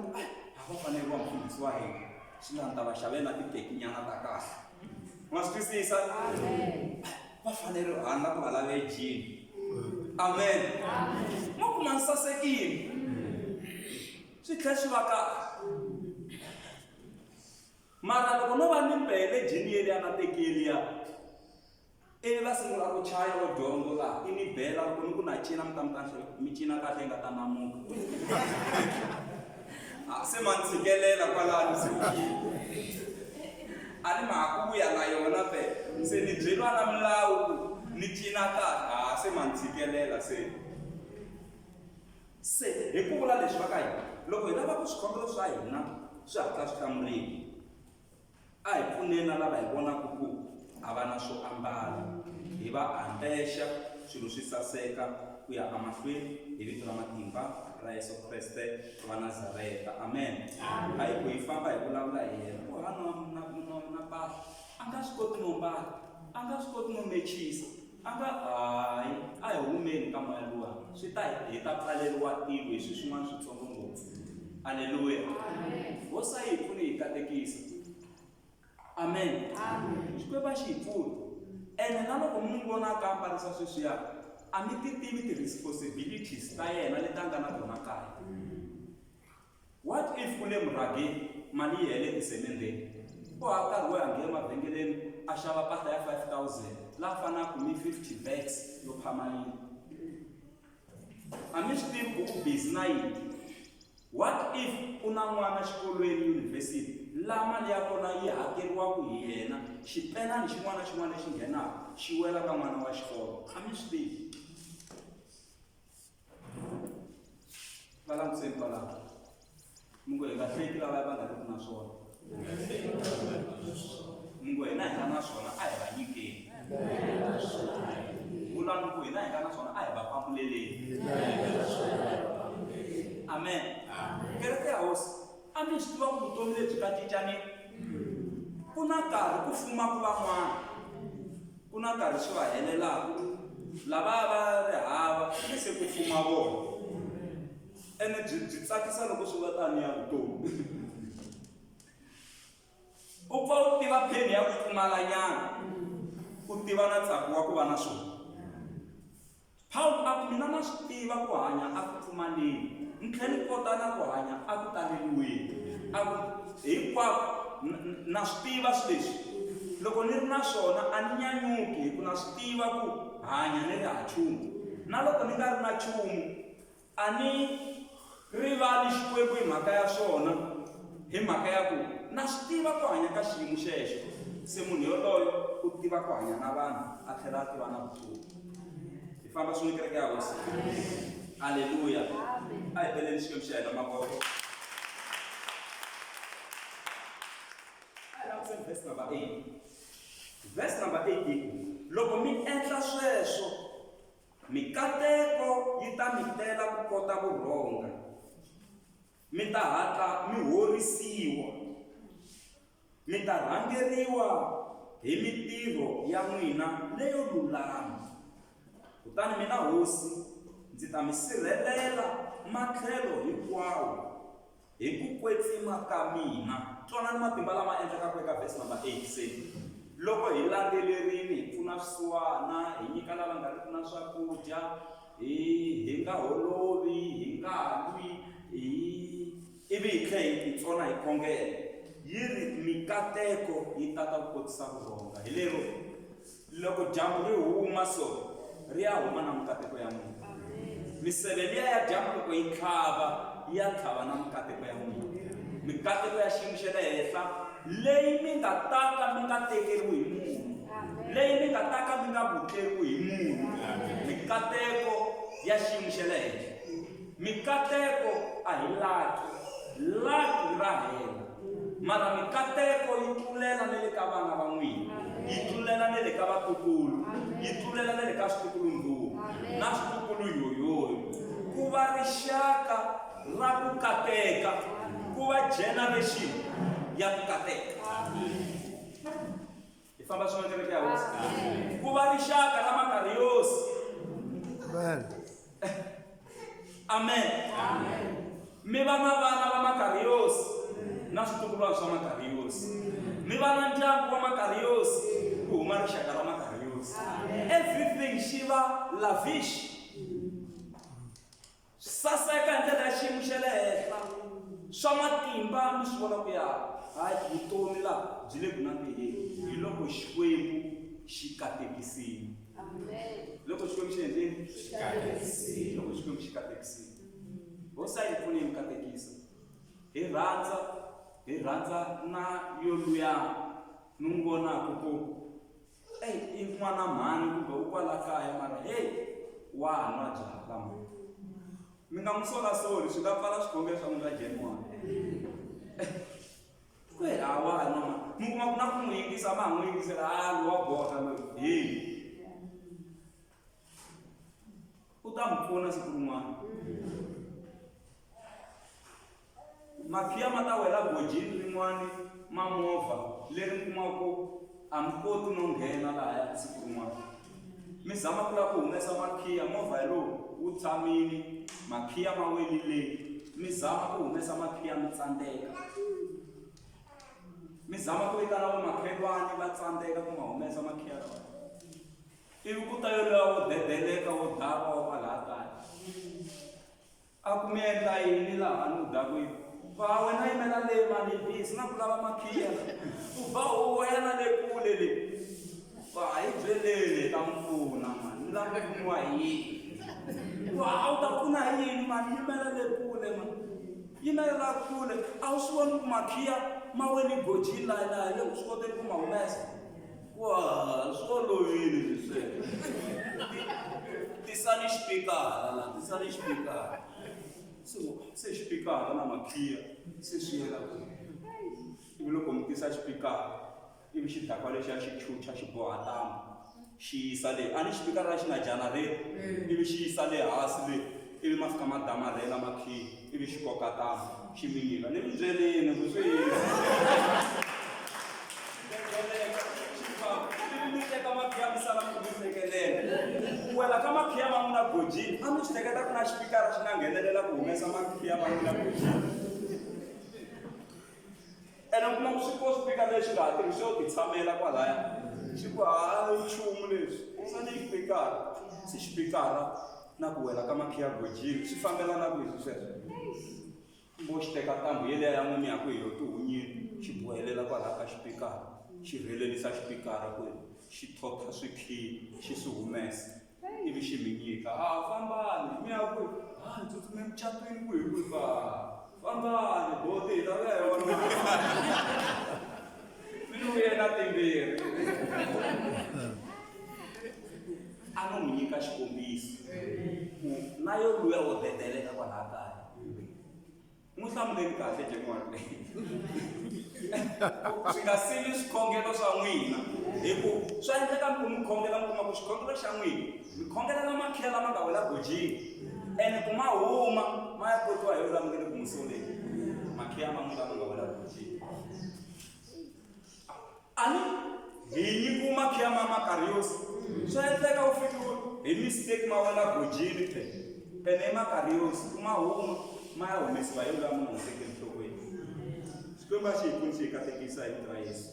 a va fanele wa mfundhisi wa hina swi nga ni ta va xavela titekinyana ta kahle, ma swi twisisa? Va fanele handa ku va lave jini. Amen. Ma kuma ni sasekile swi tlhela swi va kahle, mara loko no va ni mbele jini yeliya na tekeliya ivi va sungula ku chaya wa dyondzo laha i ni bela loko ni ku na cina mi ta mi kahle mi cina kahle yi nga ta namuka. Se ma ni tshikelela kwalani se a ni ma ha ku vuya na yona pe, se ni byeriwa na milawu ku ni cina kahle, se ma ni tshikelela se hi ku vula leswi va ka hina loko hi lava ku swikhongelo swa hina swi hatla swi hlamuriki, a hi pfuneni na lava hi vonaka ku a va na swo ambala, hi va ambexa swilo swi saseka ku ya emahlweni hi vito ra matimba ra Yesu Kreste wa Nazareta. Amen. A hi ku hi famba hi vulavula hi yena ku na pahla a nga swi koti no mbala, a nga swi koti no mechisa, a nga hayi a hi humeni ka moya luwa swi ta hi ta pfaleriwa tilo hi swilo swin'wana switsongo ngopfu. Aleluya. Hosi a hi pfuni hi katekisa. Amen. Xikwembu xi hi pfuna, ene na loko mi vona ka ambarisa sweswiya a mi ti tivi ti-responsibilities ta yena leti a nga na tona kaya. What if u le murhangeni mali yi hele tisemendeni, u ha karhi wo ya nghena mavhengeleni a xava mpahla ya 5,000 laha fanaka ku mi 50 bags yo phama yini? A mi swi tivi ku u busy na yini? What if u na n'wana xikolweni yunivhesiti laha mali ya kona yi hakeriwaka hi yena, xipenani xin'wana na xin'wana lexi nghenaka xi wela ka n'wana wa xikolo? A mi swi tivi? Va langutiseni kwalaho, mungu hi nga hleki lava va nga ri ku na swona, mungu hina hi nga na swona a hi va nyikeni, vulani ku hina hi nga na swona a hi va pambuleleni. Amen. Kereke ya hosi a mi swi tiva ku vutomi lebyi ka cincanini, ku na nkarhi ku fuma ku van'wana, ku na nkarhi swi va helelaka, lava va ri hava ni se ku fuma vona, ene byi tsakisa loko swi va tani ya vutomi. U pfa u tiva pheni ya ku pfumalanyana, u tiva na ntsako wa ku va na swona. Paulo a ku mina na swi tiva ku hanya a ku pfumaleni, ni tlhela ni kota na ku hanya a ku taleriweni. A ku hinkwako na swi tiva swilo leswi, loko ni ri na swona a ni nyanyuki hi ku na swi tiva ku hanya ni ri ha nchumu, na loko ni nga ri na nchumu a ni rivali Xikwembu hi mhaka ya swona, hi mhaka ya ku na swi tiva ku hanya ka xiyimo xexo. Se munhu yoloyo u tiva ku hanya na vanhu a tlhela a tiva na vutomi. Hi famba swin'we kereke ya hosi. Aleluya. A hi beleni Xikwembu xa hina mavoko. Verse number 8. Verse number 8, loko mi endla sweswo mikateko yi ta mi tela ku kota vurhonga, mi ta hatla mi horisiwa, mi ta rhangeriwa hi mitirho ya n'wina leyo lulama. Kutani mina hosi ndzi ta mi sirhelela matlhelo hinkwawo hi ku kwetsima ka mina. Twanani matimba lama endlekaka eka verse number 8 se loko hi landzelerile hi pfuna swisiwana, hi nyika lava nga riki na swakudya, hi nga holovi, hi nga lwi, ivi hi tlhe hi titsona hi khongela, yi ri mikateko yi tata ku kotisa ku rhonga. Hi lero loko dyambu ri huma so ri ya huma na mikateko ya n'wina. Miseve liya ya dyambu loko yi tlhava ya tlhava na mikateko ya n'wina, mikateko ya xiyimo xa le henhla leyi mi nga taka mi nga tekeriwi hi munhu, leyi mi nga taka mi nga vutleriwi hi munhu. Mikateko ya xiyimo xa le henhla, mikateko a hi laki ra hela, mara mikateko yi tlulela na le ka vana va n'wina, yi tlulela na le ka vatukulu, yi tlulela na le ka switukulundhuwa na switukulu yoyoyo. Ku va rixaka ra ku kateka, ku va generation ya ku kateka. Hi famba swin'we kereke ya hosi. Ku va rixaka ra Makariosi. Amen. Mi va na vana va Makariosi na switukulwana swa Makariosi. Mi va na ndyangu wa Makariosi, ku huma rixaka ra Makariosi. Everything xi va lavish, saseka hi ndlela ya xiyimo xa le henhla, swa matimba mi swi vona ku ya hayi vutomi laha byi le ku nandziheni hi loko Xikwembu xi katekisile. Loko Xikwembu xi endleni xi katekisile, loko Xikwembu xi katekisile. Hosi a yi pfuni hi mikatekisa, hi rhandza na yo luya ni n'wi vonaka ku i n'wana mhani kumbe u kwala kaya mara wa nwa byalwa mani. Mi nga n'wi solasoli, swi nga pfala swikhongelo swa n'wina January. Wa nwa mani, mi kuma ku na ku n'wi yingisa ma ha n'wi yingisela wa boha u ta mi pfuna siku rin'wana. Makhiya ma ta wela gojini rin'wana ma movha leri mi kumaka ku a mi koti no nghena lahaya siku rin'wana. Mi zama ku lava ku humesa makhiya, movha lowu wu tshamile, makhiya ma welile. Mi zama ku humesa makhiya mi tsandzeka. Mi zama ku vitana vamakhelwani va tsandzeka ku ma humesa makhiya lawa. Ivi ku ta yoloya wo dedeleka wo dava wa kwalaha kaya. A ku mi endla yini laha ni udakweni? Va wena yimela le mani bisi na ku lava makhiya. U ba u wena le kule le. Va hi byeleni ta mpfuna mani, ni lava ku pfuniwa hi yini? A wu ta pfuna hi yini mani, yimela le kule mani. Yimela kule, a wu swi voni ku makhiya ma wele gojini laha loko swi koteni ku ma humesa. Swi olovile leswi. Tisani xipikara la, tisani xipikara. Se xipikara na makhiya se swi yela ku. Ivi loko mi tisa xipikara, ivi xidakwa lexiya xi chucha xi boha ntambu, xi yisa le. A ni xipikara xi nga janareti, ivi xi yisa le hansi le, ivi ma fika ma damarhela makhiya, ivi xi koka ntambu, xi mi nyika. Ni mi byeleni ku swi mi teka makhiya mi sala mi hlekelela. Ku wela ka makhiya ma n'wina gojini, a mi swi hleketa ku na xipikara xi nga nghenelela ku humesa makhiya ma n'wina gojini. Ene u kuma ku swi ko swipikara leswi nga ha tirhisiwa ku titshamela kwalaya. Xi ku nchumu leswi, sa ni xipikara. Si xipikara na ku wela ka makhiya gojini swi fambelana ku leswi sweswo. Mo xi teka ntambu yeleyo ya n'wini ya ku hi yo tihunyini, xi bohelela kwalaha ka xipikara, xi rhelelisa xipikara ku xi thotha swikhiyi, xi swi humesa. Ivi xi mi nyika. Fambani, mi ya kwihi? Hi tsutsumeni mucatweni kwihi fambani, bote hi lava hi wona. Mi ni vuyela timbirhi. A no mi nyika xikombiso ku na yo luya wo dedeleka kwalaha kaya. N'wi hlamuleni kahle January. Swi nga sili swikhongelo swa n'wina, hi ku swa endleka mi khongela mi kuma ku xikhongelo xa n'wina mi khongelela makhiya lama nga wela gojini, ene ku ma huma ma ya kotiwa hi yona mi nge le ku mi soleni makhiya ma n'wina lama nga wela gojini. A ni hi nyikiwa makhiya ma Makariosi swa endleka u fikiwa hi mistake ma wena gojini pene hi Makariosi ma huma ma ya humesiwa hi lama n'wi tekeli enhlokweni. Xikwembu xi hi pfuni xi hi katekisa hi vito ra Yesu,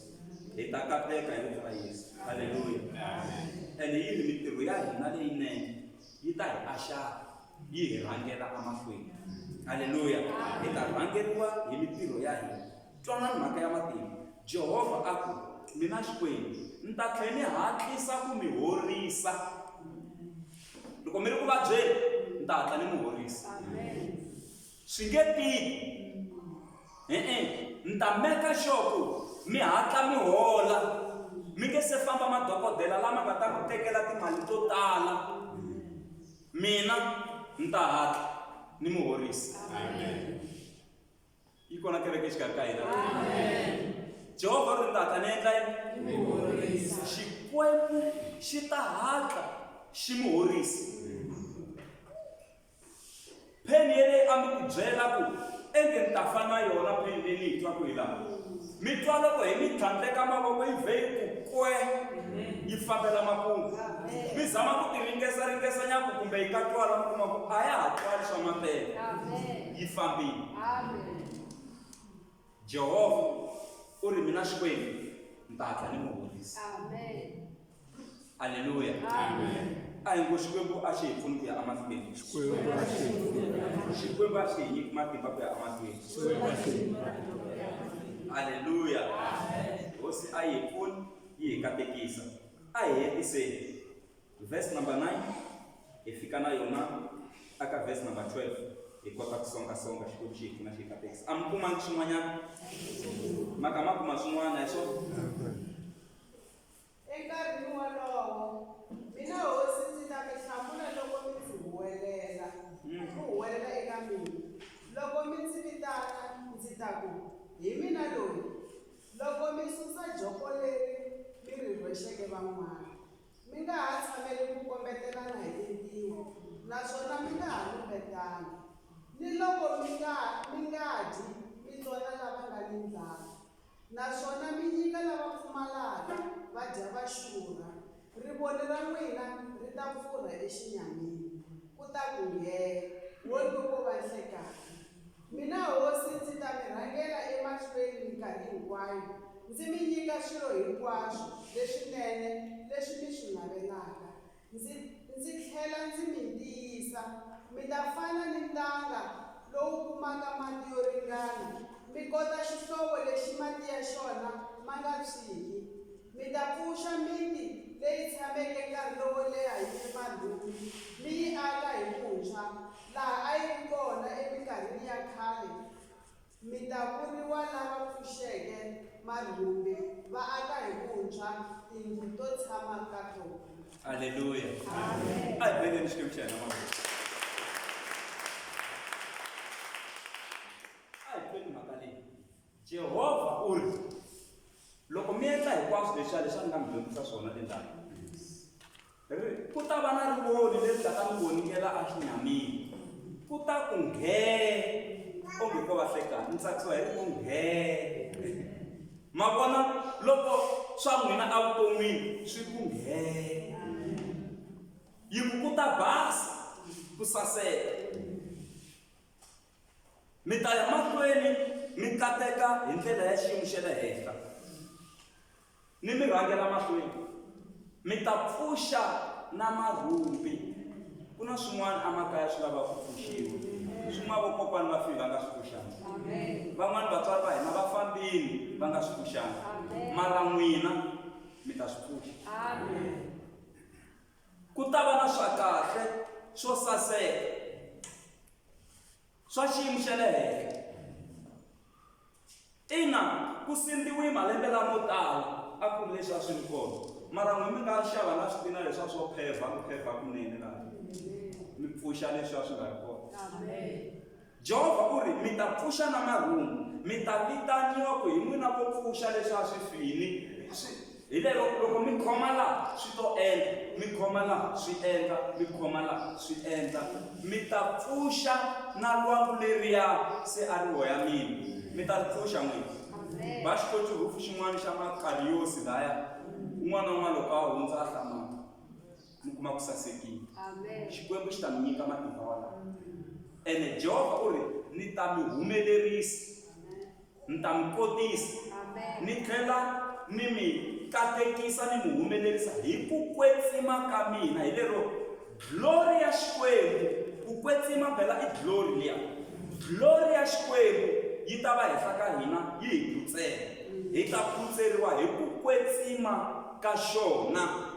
hi ta kateka hi vito ra Yesu. Haleluya. Ende yini mitirho ya hina leyinene yi ta hi axaka yi hi rhangela emahlweni. Haleluya. Hi ta rhangeriwa hi mitirho ya hina. Twanani mhaka ya matimba. Jehovha a ku mina Xikwembu ni ta tlhela ni hatlisa ku mi horisa. Loko mi ri ku vabyeni ni ta hatla ni mi horisa. Swi nge tiki. Ni ta meka sure ku mi hatla mi hola. Mi nge se famba madokodela lama nga ta ku tekela timali to tala. Mina ni ta hatla ni mi horisa. Yi kona kereke xikarhi ka hina. Jehovha ri ta hatla ni endla yini? Xikwembu xi ta hatla xi mi horisa. Pheni yeleyi a mi ku byela ku enge ni ta fana yona pheni leyi ni yi twaku hi laha. Mi twa loko hi mi tlhandleka mavoko yi vhe yi ku kwe yi fambela makumu. Mi zama ku ti ringesa nyaku kumbe yi ka twala mi kuma ku a ya ha twali swa mampela. Yi fambile. Jehovha u ri mina Xikwembu ni ta hatla ni mi horisa. Haleluya. A hi ngo Xikwembu a xi hi pfuni ku ya emahlweni. Xikwembu a xi hi nyiki matimba ku ya emahlweni. Haleluya. Hosi a hi pfuni yi hi katekisa. A hi hetiseni. Verse number 9 hi fika na yona aka verse number 12 hi kota ku songasonga Xikwembu xi hi pfuna xi hi katekisa. A mi kumangi swin'wanyana? Maka ma kuma swin'wana hi swona? Enkarhini wolowo mina hosi ndzi ta mi hlamula loko mi ndzi huwelela ku huwelela eka mina. Loko mi ndzi vitana ndzi ta ku hi mina loyi. Loko mi susa joko leri mi ri rhwexeke van'wana, mi nga ha tshameli ku kombetelana hi tintiho naswona mi nga ha lumbetana. Ni loko mi nga dyi mi tsona lava nga ni ndlala, naswona mi nyika lava pfumalaka va dya va xurha. Rivoni ra n'wina ri ta pfurha exinyamini ku ta ku nghena wo loko va hlekana. Mina hosi ndzi ta mi rhangela emahlweni minkarhi hinkwayo ndzi mi nyika swilo hinkwaswo leswinene leswi mi swi navelaka. Ndzi tlhela ndzi mi tiyisa. Mi ta fana ni ntanga lowu kumaka mati yo ringana, mi kota xihlovo lexi mati ya xona ma nga tshwiki. Mi ta pfuxa miti leyi tshameke nkarhi lowo leha hi marhumbi, mi yi aka hi vuntshwa laha a yi ri kona eminkarhini ya khale. Mi ta vuriwa lava pfuxeke marhumbi, va aka hi vuntshwa tindlu to tshama ka tona. Haleluya. A hi beleni Xikwembu xa hina mavoko. A hi tweni mhaka leyi. Jehovha u ri loko mi endla hinkwaswo leswi a nga mi dyondzisa swona le ndhawu, ku ta va na rivoni leri nga ta mi vonikela exinyamini. Ku ta ku nghena onge ko va hlekani. Ni tsakisiwa hi ku nghena. Ma vona loko swa n'wina evuton'wini swi ku nghena. Yi ku ta basa ku saseka. Mi ta ya mahlweni mi kateka hi ndlela ya xiyimo xa le henhla. Ni mi rhangela mahlweni. Mi ta pfuxa na marhumbi. Ku na swin'wana emakaya swi lava ku pfuxiwa. Swin'wana vakokwana va file va nga swi pfuxanga. Van'wani vatswari va hina va fambile va nga swi pfuxanga. Mara n'wina mi ta swi pfuxa. Ku ta va na swa kahle swo saseka swa xiyimo xa le henhla. Ina ku sindziwe malembe lamo tala a ku ri leswi a swi ri kona, mara n'wina mi nga xava na switina leswiya swo phevha kunene laha mi pfuxa leswi a swi nga ri kona. Jehovha u ri mi ta pfuxa na marhumbi, mi ta vitaniwa ku hi n'wina vo pfuxa leswi a swi fini. Hi lero loko mi khoma laha swi to endla, mi khoma laha swi endla, mi khoma laha swi endla. Mi ta pfuxa na lwangu leriya se a ri hoya mina, mi ta ri pfuxa n'wina. Va xi koti huku xin'wana xa Makariosi laya un'wana na un'wana loko a hundza a hlamaka mi kuma ku sasekile. Xikwembu xi ta mi nyika matimba walawo. Ene Jehovah u ri ni ta mi humelerisa, ni ta mi kotisa, ni tlhela ni mi katekisa ni mi humelerisa hi ku kwetsima ka mina. Hi lero glory ya Xikwembu, ku kwetsima phela i glory liya. Glory ya Xikwembu yi ta va henhla ka hina yi hi phutsela. Hi ta phutseriwa hi ku kwetsima ka xona.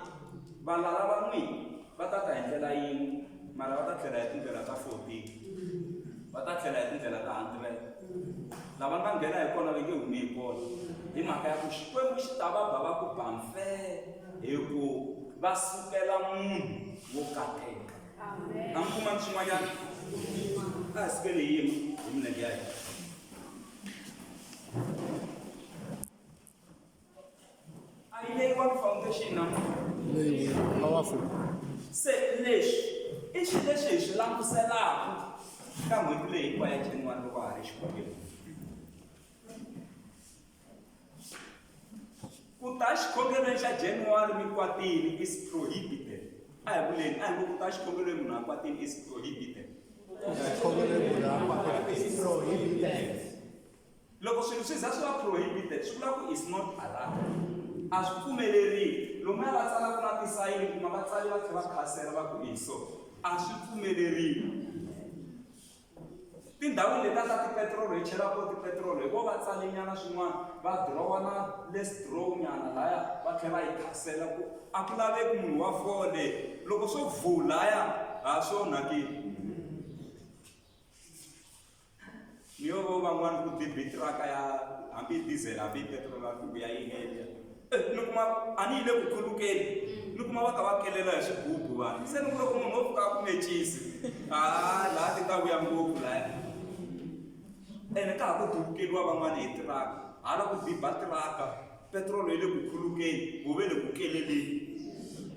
Valala va n'wina va ta ta hi ndlela yin'we, mara va ta tlhela hi tindlela ta 14. Va ta tlhela hi tindlela ta 100. Lava nga nghena hi kona va nge humi hi kona. Hi mhaka ya ku Xikwembu xi ta va ba va ku bamfee hi ku va sukela munhu wo kateka. A mi kuma swin'wanyana? A hi sukeli hi yima hi milenge ya hina. A yi leyiwa foundation namuntlha. Powerful. Se leswi i xilo lexi hi swi languselaka ka n'hweti leyi hinkwayo ya January loko ha ri xikhongelo. Ku ta xikhongelweni xa January mi kwatile is prohibited. A hi vuleni, a hi ngo ku ta xikhongelweni munhu a kwatile is prohibited. Loko swilo swi za swi va prohibited swi vula ku is not allowed. A swi pfumeleriwi. Lomu va tsalaka na tisayini kuma vatsali va tlhela va khasela va ku so a swi pfumeleriwi. Tindhawu leti ta tipetrolo hi chelaka tipetrolo hi vo va tsalinyana swin'wana va dirowa na less draw nyana laya va tlhela yi khasela ku a ku laveki munhu wa fole. Loko swo vulaya ha swona ki ni yo vo van'wana ku tibitiraka ya hambi diesel hambi petrol ku ya yi hela. Ni kuma a ni yi le ku khulukeni ni kuma va ka va kelela hi swigubu vanhu. Se ni ku loko munhu wo pfuka a ku mechisi laha ti ta vuya ngopfu laya. Ene ka ha ku dubukeliwa van'wana hi tiraka, hala ku diba tiraka petrolo yi le ku khulukeni vuve le ku keleleni.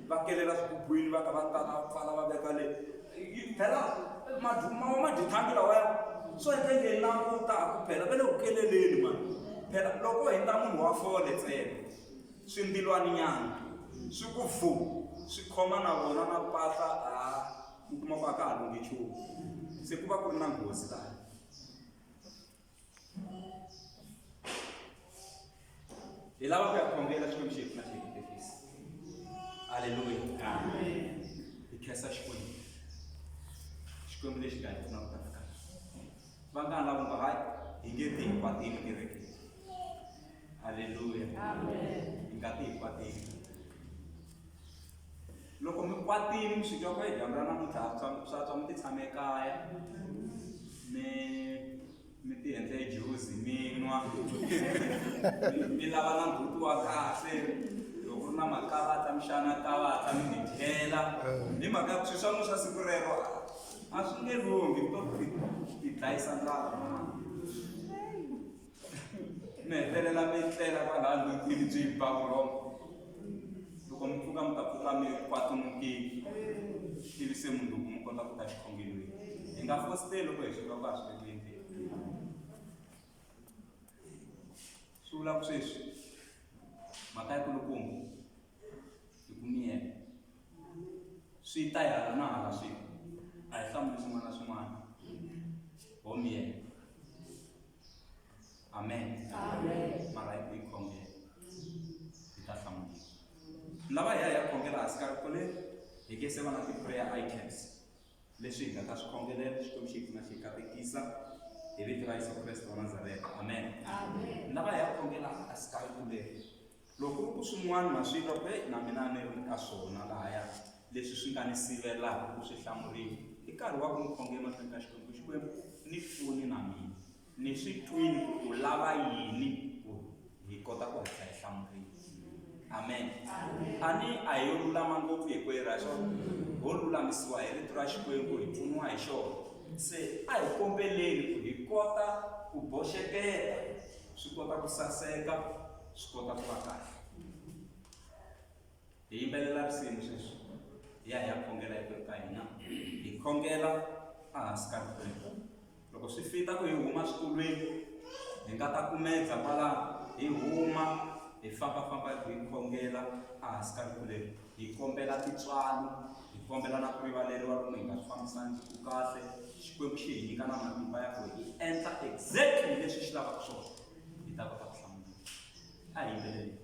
Va kelela swigubwini va ka va tata pfala va veka le phela madithangi lawaya swo endle nge langutaka phela va le ku keleleni mani. Phela loko hi ta munhu wa fole ntsena swindilwani nyana swi ku swi khoma na vona na mpahla mi kuma ku a ka ha lungi nchumu. Se ku va ku ri na nghozi laha. Hi lava ku ya khongela Xikwembu xi na xihetekisi. Haleluya. Amen. Hi khensa Xikwembu. Xikwembu lexi nga hi pfuna ku ta fika. Va nga lava ku hayi hi nge ti hikwatini kerekeni. Haleluya. Amen. Hi nga ti hikwatini. Loko mi kwatini mi swi twa ku hi dyambu ra namuntlha swa twa mi ti tshame kaya mi ti endle juice mi nwa mi lava na mbuti wa kahle. Loko ri na makavata mi xana kavata mi ti dyela. Hi mhaka swilo swa n'wi swa siku rero a swi nge lunghi to ti dlayisa ndlala. Mi hetelela mi tlela kwalaha ndlwini byi ba mulomo. Loko mi pfuka mi ta pfuka mi kwatunukile ivi se mundzuku mi kota ku ta xikhongelweni. Hi nga fositeli loko hi swika ku ha swi veki endleni. Swi vula ku sweswi mhaka ya kulukumba hi ku miyela swi ta hi hala na hala swilo a hi hlamuli swin'wana na swin'wana ho miyela. Amen. Mara hi ku hi khongela hi ta hlamuriwa. Lava hi ya khongela hansi ka rito leri hi nge se va na ti-prayer items leswi hi nga ta swi khongelela Xikwembu xi pfuna xi katekisa hi vito ra Yesu Kreste wa Nazareta. Amen. Lava hi ya khongela hansi ka rito leri loko ku ri ku swin'wana ma swilo na mina ni ri ka swona lahaya leswi swi nga ni sivelaka ku swi hlamuriwa i nkarhi wa ku ni khongela mahlweni ka Xikwembu. Xikwembu ni pfuni na mina ni swi twini ku lava yini ku hi kota ku hatla hi hlamuriwa. Amen. Ani a hi yo lulama ngopfu hi kwera xona ho lulamisiwa hi rito ra Xikwembu hi pfuniwa hi xona. Se a hi kombeleni ku hi kota ku boxeketa swi kota ku saseka swi kota ku va kahle. Hi yimbelela risimu sweswi hi ya hi ya khongela hi ka hina hi khongela ehansi ka rito. Loko swi fita ku hi huma switulweni hi nga ta kumedza kwala hi huma hi fambafamba hi khongela ehansi ka rito leri hi kombela tintswalo hi kombela na ku rivaleriwa lomu hi nga swi fambisaniki kahle xikwembu xi hi nyika na matimba ya ku hi endla exactly leswi xi lavaka swona hi ta kota ku hlamula a hi yimbeleli